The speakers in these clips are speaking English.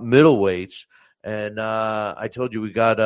middleweights. And I told you we got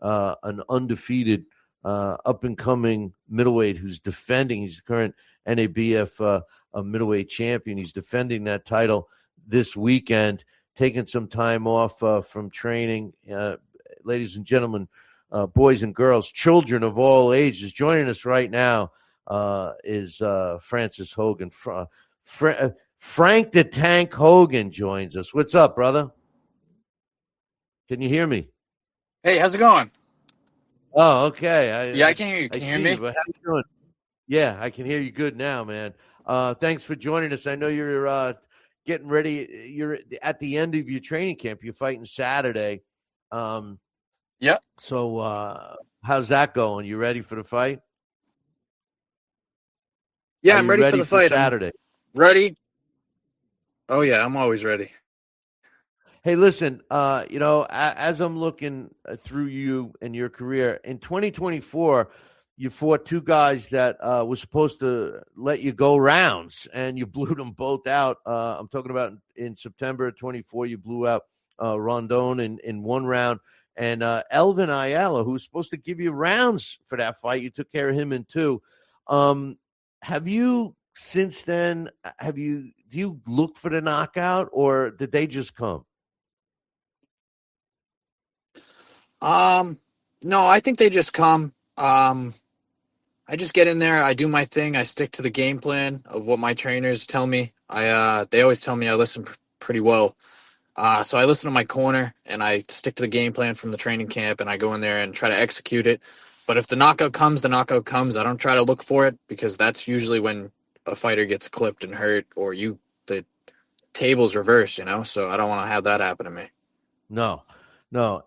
an undefeated up-and-coming middleweight who's defending. He's the current NABF middleweight champion. He's defending that title this weekend, taking some time off from training. Ladies and gentlemen, boys and girls, children of all ages, joining us right now is Francis Hogan. Frank the Tank Hogan joins us. What's up, brother? Can you hear me? Hey, how's it going? Oh, okay. I can hear you. Can you hear me? But how you doing? Yeah, I can hear you good now, man. Thanks for joining us. I know you're getting ready. You're at the end of your training camp. You're fighting Saturday. Yep. So how's that going? You ready for the fight? Yeah, I'm ready for the fight. Saturday. Ready? Oh, yeah, I'm always ready. Hey, listen, as I'm looking through you and your career, in 2024, you fought two guys that were supposed to let you go rounds, and you blew them both out. I'm talking about in September of 24, you blew out Rondon in one round. And Elvin Ayala, who was supposed to give you rounds for that fight, you took care of him in two. Have you, since then, do you look for the knockout, or did they just come? No, I think they just come. I just get in there, I do my thing, I stick to the game plan of what my trainers tell me. They always tell me I listen pretty well. So I listen to my corner and I stick to the game plan from the training camp, and I go in there and try to execute it. But if the knockout comes, the knockout comes. I don't try to look for it, because that's usually when a fighter gets clipped and hurt, or the table's reversed, so I don't want to have that happen to me. No.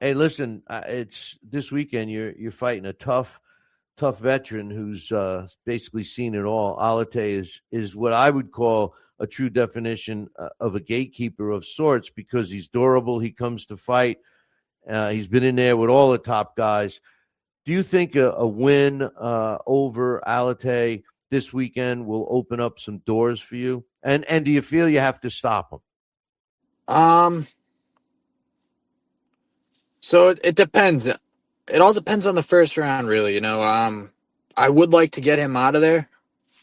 Hey, listen, it's this weekend. You're fighting a tough veteran who's basically seen it all. Alate is what I would call a true definition of a gatekeeper of sorts, because he's durable. He comes to fight. He's been in there with all the top guys. Do you think a win over Alate this weekend will open up some doors for you? And do you feel you have to stop him? So it depends. It all depends on the first round, really. I would like to get him out of there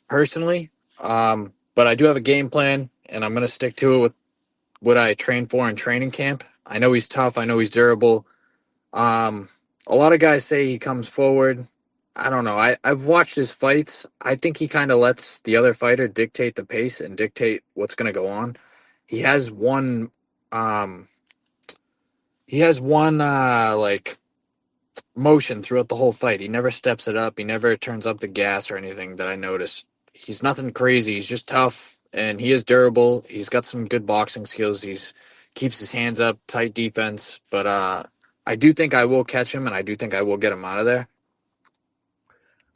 personally. But I do have a game plan, and I'm going to stick to it with what I train for in training camp. I know he's tough. I know he's durable. A lot of guys say he comes forward. I don't know. I've watched his fights. I think he kind of lets the other fighter dictate the pace and dictate what's going to go on. He has one like motion throughout the whole fight. He never steps it up. He never turns up the gas or anything that I noticed. He's nothing crazy. He's just tough, and he is durable. He's got some good boxing skills. He's keeps his hands up, tight defense. But I do think I will catch him, and I do think I will get him out of there.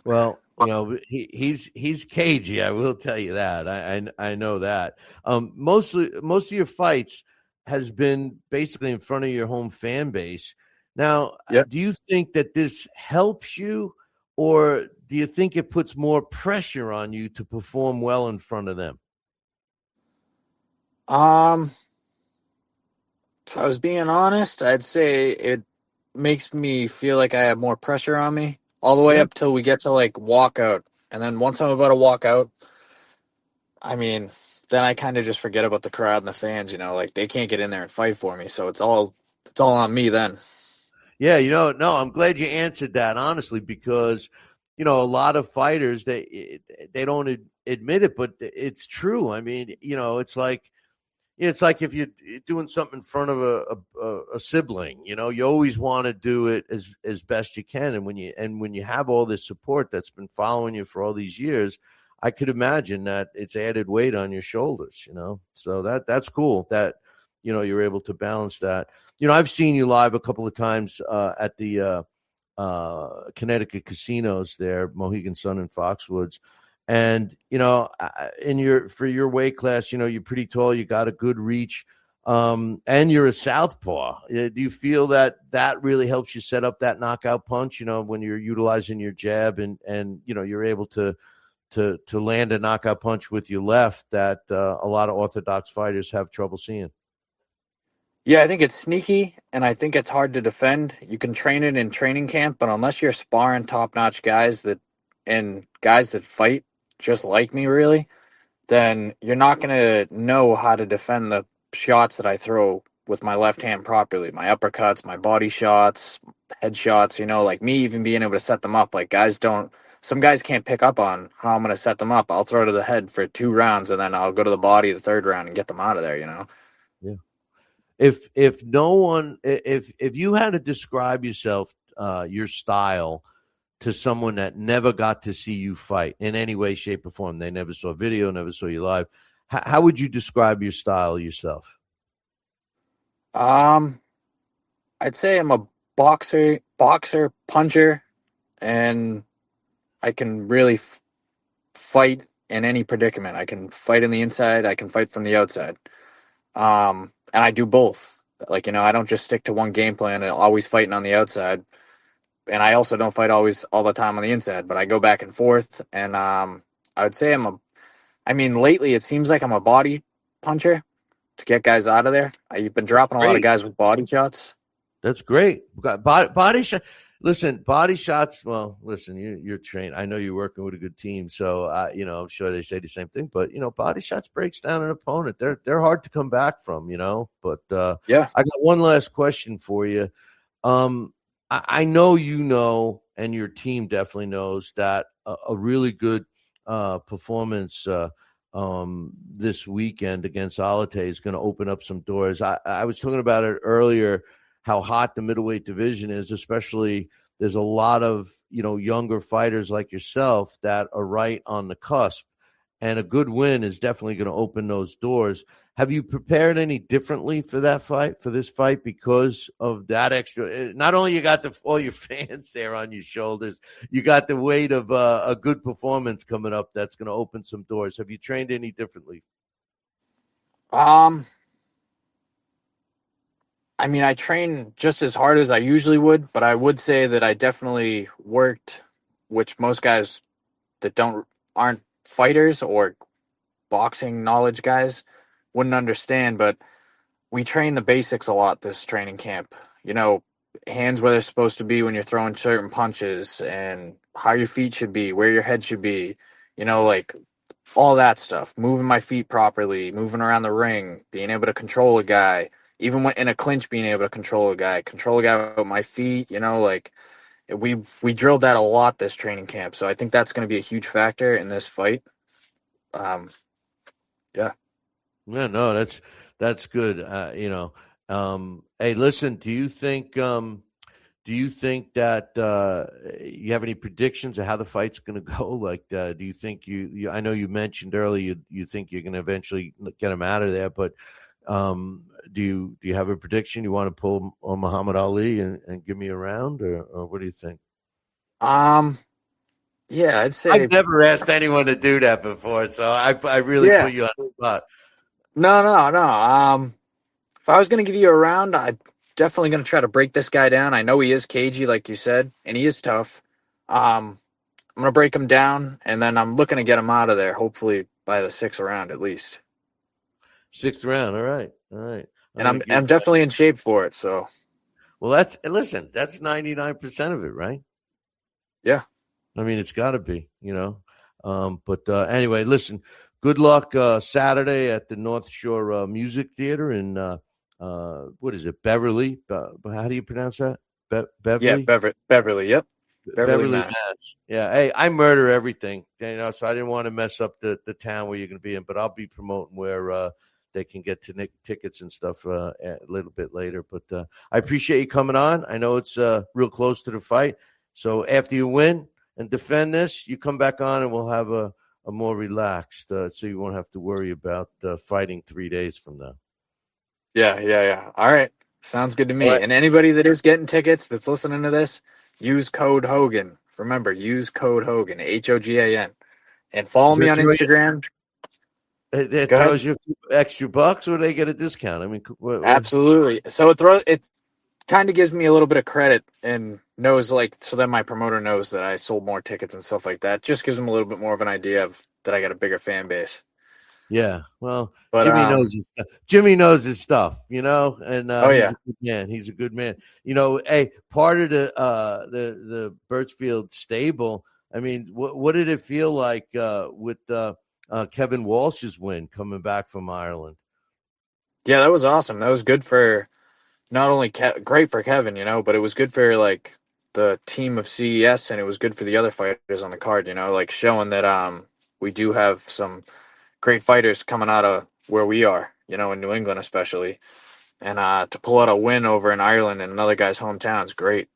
Well, he's cagey. I will tell you that. I know that. Most of your fights has been basically in front of your home fan base. Now, Yep. Do you think that this helps you, or do you think it puts more pressure on you to perform well in front of them? If I was being honest, I'd say it makes me feel like I have more pressure on me all the way up till we get to like walkout. And then once I'm about to walk out, I mean, then I kind of just forget about the crowd and the fans, like they can't get in there and fight for me. So it's all on me then. Yeah, no, I'm glad you answered that honestly, because a lot of fighters they don't admit it, but it's true. I mean, it's like if you're doing something in front of a sibling, you always want to do it as best you can, and when you have all this support that's been following you for all these years, I could imagine that it's added weight on your shoulders. So that's cool that you're able to balance that. I've seen you live a couple of times at the Connecticut casinos there, Mohegan Sun and Foxwoods. And, for your weight class, you're pretty tall, you got a good reach, and you're a southpaw. Do you feel that really helps you set up that knockout punch, when you're utilizing your jab and you're able to land a knockout punch with your left that a lot of orthodox fighters have trouble seeing? Yeah, I think it's sneaky, and I think it's hard to defend. You can train it in training camp, but unless you're sparring top-notch guys and guys that fight just like me, really, then you're not going to know how to defend the shots that I throw with my left hand properly. My uppercuts, my body shots, head shots, like me even being able to set them up. Like some guys can't pick up on how I'm going to set them up. I'll throw to the head for 2 rounds and then I'll go to the body the third round and get them out of there. Yeah. If no one, if you had to describe yourself, your style to someone that never got to see you fight in any way, shape, or form, they never saw video, never saw you live, how would you describe your style yourself? Um, I'd say I'm a boxer, puncher, and I can really fight in any predicament. I can fight in the inside. I can fight from the outside. And I do both. Like, I don't just stick to one game plan and always fighting on the outside. And I also don't fight always all the time on the inside, but I go back and forth. And I would say lately it seems like I'm a body puncher to get guys out of there. I've been That's dropping a lot of great. guys with body shots. That's great. Body shot. Listen, body shots. Well, listen, you're trained. I know you're working with a good team, so I'm sure they say the same thing. But body shots breaks down an opponent. They're hard to come back from. But Yeah. I got one last question for you. I know and your team definitely knows that a really good performance this weekend against Alate is going to open up some doors. I was talking about it earlier, how hot the middleweight division is, especially there's a lot of, younger fighters like yourself that are right on the cusp, and a good win is definitely going to open those doors. Have you prepared any differently for this fight, because of that extra? Not only you got all your fans there on your shoulders, you got the weight of a good performance coming up that's going to open some doors. Have you trained any differently? Um, I train just as hard as I usually would, but I would say that I definitely worked, which most guys that aren't fighters or boxing knowledge guys wouldn't understand, but we train the basics a lot this training camp. You know, hands where they're supposed to be when you're throwing certain punches, and how your feet should be, where your head should be, like all that stuff. Moving my feet properly, moving around the ring, being able to control a guy, even when in a clinch, being able to control a guy with my feet, like we drilled that a lot this training camp. So I think that's going to be a huge factor in this fight. Um, yeah. Yeah, no, that's good. Hey, listen, do you think that you have any predictions of how the fight's going to go? Like, do you think I know you mentioned earlier you think you're going to eventually get him out of there, but do you have a prediction? You want to pull on Muhammad Ali and give me a round, or what do you think? Um, yeah, I'd say, I've never asked anyone to do that before, so I really yeah. put you on the spot. No, no, no. If I was going to give you a round, I'm definitely going to try to break this guy down. I know he is cagey, like you said, and he is tough. I'm going to break him down, and then I'm looking to get him out of there, hopefully by the sixth round at least. Sixth round. All right. All right. I'm And going I'm to give I'm definitely in shape for it. So Well, that's 99% of it, right? yeah, I mean, it's got to be, But anyway, listen, good luck Saturday at the North Shore Music Theater in, what is it, Beverly? How do you pronounce that? yeah, Beverly? Beverly, yep, Beverly, Beverly, Mass. Mass. Yeah. Hey, I murder everything, so I didn't want to mess up the town where you're going to be in, but I'll be promoting where they can get to tickets and stuff a little bit later. But I appreciate you coming on. I know it's real close to the fight. So after you win and defend this, you come back on and we'll have a more relaxed, so you won't have to worry about fighting 3 days from now. Yeah. All right, sounds good to All me. right. And anybody that is getting tickets that's listening to this, use code Hogan. Remember, use code Hogan, Hogan, and follow Does me it on Instagram. it Go ahead. throws you a few extra bucks, or they get a discount? I mean, what? Absolutely. So it kind of gives me a little bit of credit and knows, like, so that my promoter knows that I sold more tickets and stuff like that. Just gives them a little bit more of an idea of that I got a bigger fan base. Yeah, well, But Jimmy knows his stuff. Jimmy knows his stuff, and oh he's yeah. a good man. He's a good man. Hey, part of the Birchfield stable. I mean, what did it feel like with Kevin Walsh's win coming back from Ireland? Yeah, that was awesome. That was good for not only great for Kevin, but it was good for like the team of CES, and it was good for the other fighters on the card, like showing that we do have some great fighters coming out of where we are, in New England especially. And to pull out a win over in Ireland and another guy's hometown is great.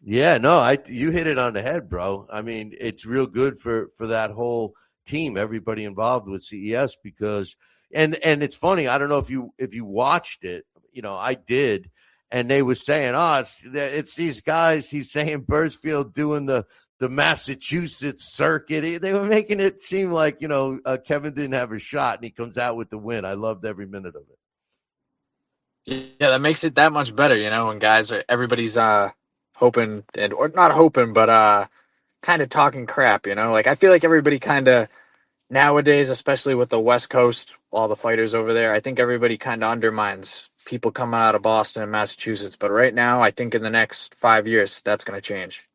Yeah, no, you hit it on the head, bro. I mean, it's real good for that whole team, everybody involved with CES because and it's funny, I don't know if you watched it, I did, and they were saying, "Oh, it's these guys." He's saying Birchfield doing the Massachusetts circuit. They were making it seem like Kevin didn't have a shot, and he comes out with the win. I loved every minute of it. Yeah, that makes it that much better, when guys are everybody's hoping and or not hoping, but kind of talking crap, Like I feel like everybody kind of nowadays, especially with the West Coast, all the fighters over there, I think everybody kind of undermines people coming out of Boston and Massachusetts. But right now, I think in the next 5 years, that's going to change.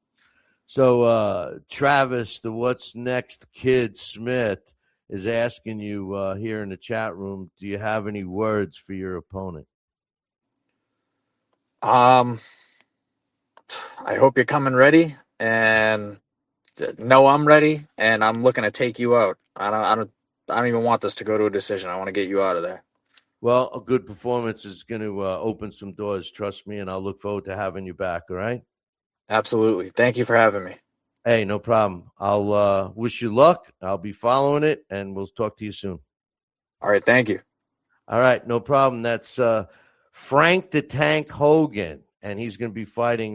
So Travis, the What's Next Kid Smith, is asking you here in the chat room, do you have any words for your opponent? I hope you're coming ready, and no, I'm ready, and I'm looking to take you out. I don't even want this to go to a decision. I want to get you out of there. Well, a good performance is going to open some doors, trust me, and I'll look forward to having you back, all right? Absolutely. Thank you for having me. Hey, no problem. I'll wish you luck. I'll be following it, and we'll talk to you soon. All right. Thank you. All right, no problem. That's Frank the Tank Hogan, and he's going to be fighting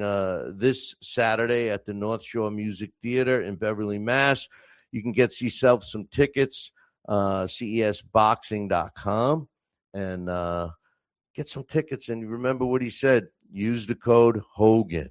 this Saturday at the North Shore Music Theater in Beverly, Mass. You can get yourself some tickets, cesboxing.com, and get some tickets. And remember what he said, use the code Hogan.